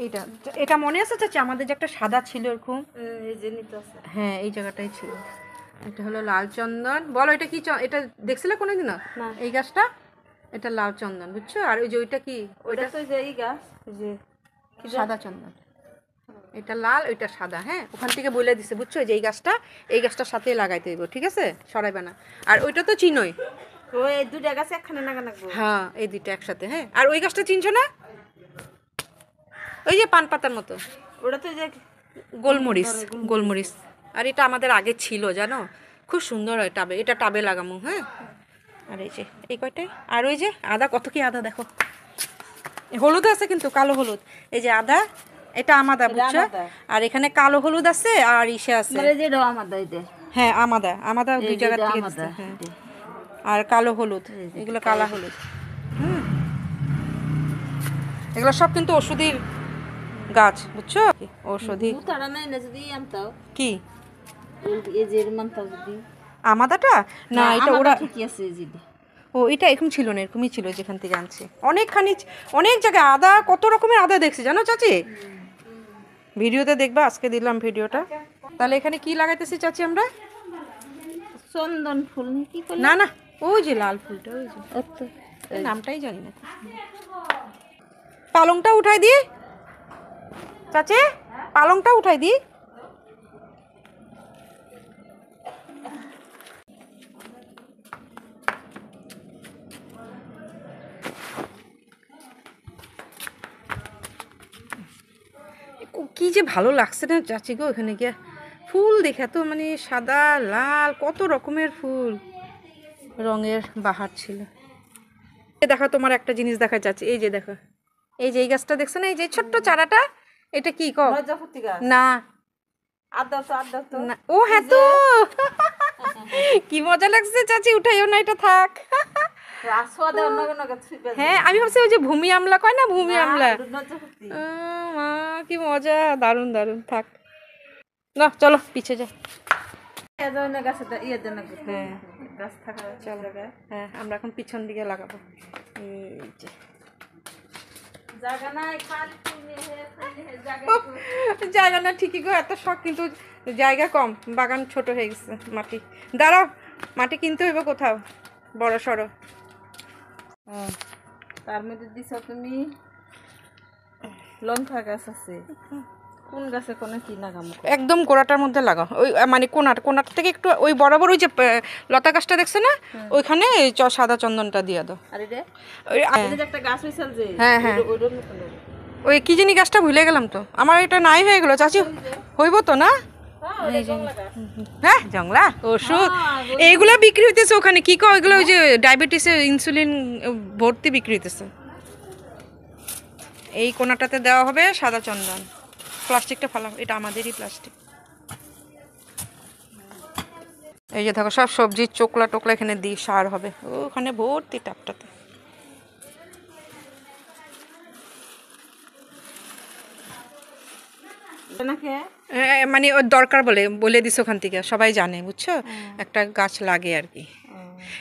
এইটা এটা মনে আছে চাচি আমাদের যে একটা সাদা ছিল এরকম এই যে নিতে আছে। হ্যাঁ এই জায়গাটাই ছিল। এটা হলো লাল চন্দন। বলো এটা কি এটা দেখছিলে কোনোদিন? না এই গাছটা এটা লাল চন্দন বুঝছো। আর ওই যে ওইটা কি ওইটা তো যে এই গাছ যে সাদা চন্দন। এটা লাল ওইটা সাদা। হ্যাঁ ওখান থেকে বলে দিছে বুঝছো যে এই গাছটার সাথে লাগাইতে হইব ঠিক আছে, সরাইবে না। আর ওইটা তো চিনোই। ওই দুইটা গাছ একখানে নাগা নাগবো। হ্যাঁ এই দুইটা একসাথে। হ্যাঁ আর ওই গাছটা চিনছো না? ওই যে পান পাতার মতো ওটা তো যে গোলমরিচ। গোলমরিচ। আর এটা আমাদের আগে ছিল জানো, খুব সুন্দর হয় টাবে। এটা টাবে লাগামো। হ্যাঁ আর এই যে এই কয়টাই। আর ওই যে আদা, কত কি আদা দেখো, হলুদ আছে কিন্তু কালো হলুদ। এই যে আদা, এটা আমাদা বুঝছো। আর এখানে কালো হলুদ আছে আর ইসে আছে হ্যাঁ আমাদা। আমাদা দুই জায়গা থেকে দিচ্ছে। হ্যাঁ আর কালো হলুদ, এগুলো কালা হলুদ। এগুলো সব কিন্তু ওষুধের গাছ বুঝছো, ঔষধি। কি আমাদাটা না, এটা ওরা ও এটা এরকম ছিল না, এরকমই ছিল যেখান থেকে আনছে। অনেকখানি অনেক জায়গায় আদা, কত রকমের আদা দেখছি জানো চাচি, ভিডিওতে দেখবা, আজকে দিলাম ভিডিওটা। তাহলে এখানে কি লাগাইতেছি চাচি আমরা? চন্দন ফুল কি না না ওই যে লাল ফুলটা, ওই যে নামটাই জানি না। পালংটা উঠাই দি চাচি, পালংটা উঠাই দি। কি যে ভালো লাগছে না চাচি গো ওখানে গিয়ে, ফুল দেখে তো মানে সাদা লাল কত রকমের ফুল রঙের বাহার ছিল। দেখো তোমার একটা জিনিস দেখা যাচ্ছে, এই যে দেখো, এই যে এই গাছটা দেখছো না, এই যে ছোট্ট চারাটা, এটা কি কও? না ও হ্যাঁ তো কি মজা লাগছে চাচি, উঠাইও না, এটা থাক। হ্যাঁ আমি ভাবছি ওই যে ভূমি আমলা কয় না, ভূমি আমলা। মা কি মজা, দারুন দারুন, থাক না চলো পিছে যাই। হ্যাঁ আমরা এখন পিছন দিকে লাগাবো। জায়গা না ঠিকই গো, এত শখ কিন্তু জায়গা কম, বাগান ছোট হয়ে গেছে। মাটি দাঁড়াও, মাটি কিনতে হইব কোথাও বড় সড়ো। তার মধ্যে দিছ তুমি লঙ্কা গাছ আছে, কোন গাছে কোন কি লাগাবো? একদম গোড়াটার মধ্যে লাগাও, ওই মানে কোনার থেকে একটু ওই বরাবর ওই যে লতা গাছটা দেখছো না, ওইখানে সাদা চন্দনটা দিয়ে দাও। আর এটা একটা গাছ হইছিল যে, হ্যাঁ হ্যাঁ ওই কি জানি গাছটা ভুলে গেলাম তো, আমার এটা নাই হয়ে গেল চাচি, হইব তো না? হ্যাঁ জংলা ওষুধ এইগুলো বিক্রি হইতেছে ওখানে, কি কয় ওইগুলো, ওই যে ডায়াবেটিসের ইনসুলিন ভর্তি বিক্রি হইতেছে। এই কোনাটাতে দেওয়া হবে সাদা চন্দন। প্লাস্টিকটা ফালাও, এটা আমাদেরই প্লাস্টিক। এই যে দেখো সব সবজির চোকলা টোকলা এখানে দিই, সার হবে ওখানে ভর্তি টাপটাতে। মানে ওর দরকার বলে দিস ওখান থেকে, সবাই জানে বুঝছো, একটা গাছ লাগে আর কি।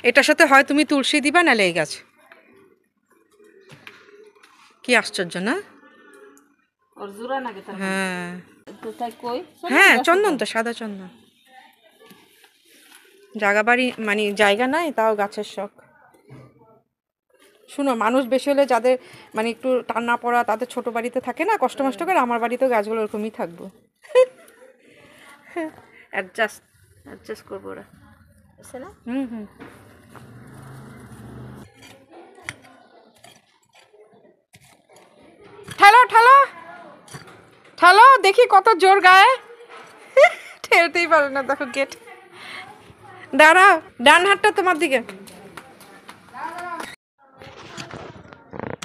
এটার সাথে হয় তুমি তুলসী দিবা, নালে এই গাছ। কি আশ্চর্য না? হ্যাঁ হ্যাঁ চন্দন তো, সাদা চন্দন। জায়গা বাড়ি মানে জায়গা নাই, তাও গাছের শখ। শুনো, মানুষ বেশি হলে যাদের মানে একটু টান্না পড়া, তাদের ছোট বাড়িতে থাকে না, কষ্ট মষ্ট করে, আমার বাড়িতেও গাছগুলো ওরকমই থাকবো। অ্যাডজাস্ট করবো ওরা। হুম ঠেলো ঠেলো ঠেলো, দেখি কত জোর গায়ে, ঠেলতেই পারে না। দেখো গেট, দাঁড়াও, ডান হাতটা তোমার দিকে।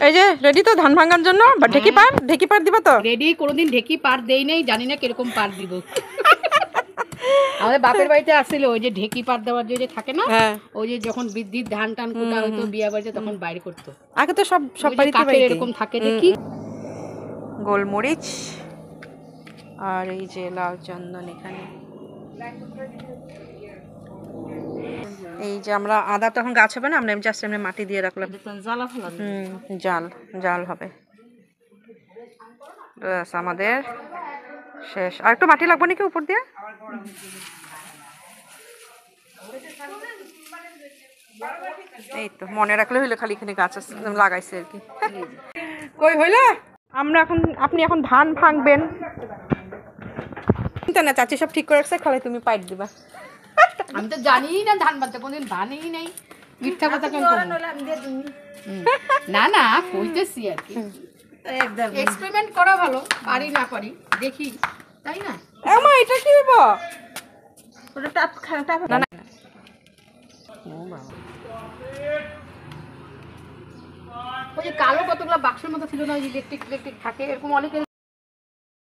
এই যে রেডি তো ধান ভাঙার জন্য? ঢেকি পার দিবা তো? রেডি, কোনোদিন ঢেকি পার দেই নাই, জানি না কিরকম পার দিব। আমাদের বাপের বাড়িতে আসছিল ওই যে ঢেকি পার দেওয়ার যে থাকে না, ওই যে যখন বিদ্যুৎ ধান টান কুটা হইতো বিয়া বাড়িতে, তখন বাইরে করতো। আগে তো সব বাড়িতে এরকম থাকে দেখি। গোলমরিচ আর এই যে লাল চন্দন এখানে। এই যে আমরা আদা তখন গাছ হবে না, আমরা জাস্ট এমনি মাটি দিয়ে রাখলাম, জাল হবে। ব্যাস আমাদের শেষ। আর একটু মাটি লাগবে নাকি উপর দিয়ে? এই তো মনে রাখলে হইলে, খালি এখানে গাছ লাগাইছে আর কি। কই হইলে আপনি এখন ধান ভাঙবেন। চিন্তা না, চাচি সব ঠিক করে রাখছে, খালি তুমি পাইট দিবা। আমি তো জানিই না ধান বানতে, কোনদিন বানেই নাই, মিথ্যা কথা কেন বলবো? না না, কইতেছি আর কি, একদম এক্সপেরিমেন্ট করা ভালো, পারি না পারি দেখি, তাই না? আমা এটা কি হইব? ওটা টাপ টাপ না না, ওই যে কালো কতগুলো বাক্সের মতো ছিল না, ইলেকট্রিক থাকে এরকম অনেক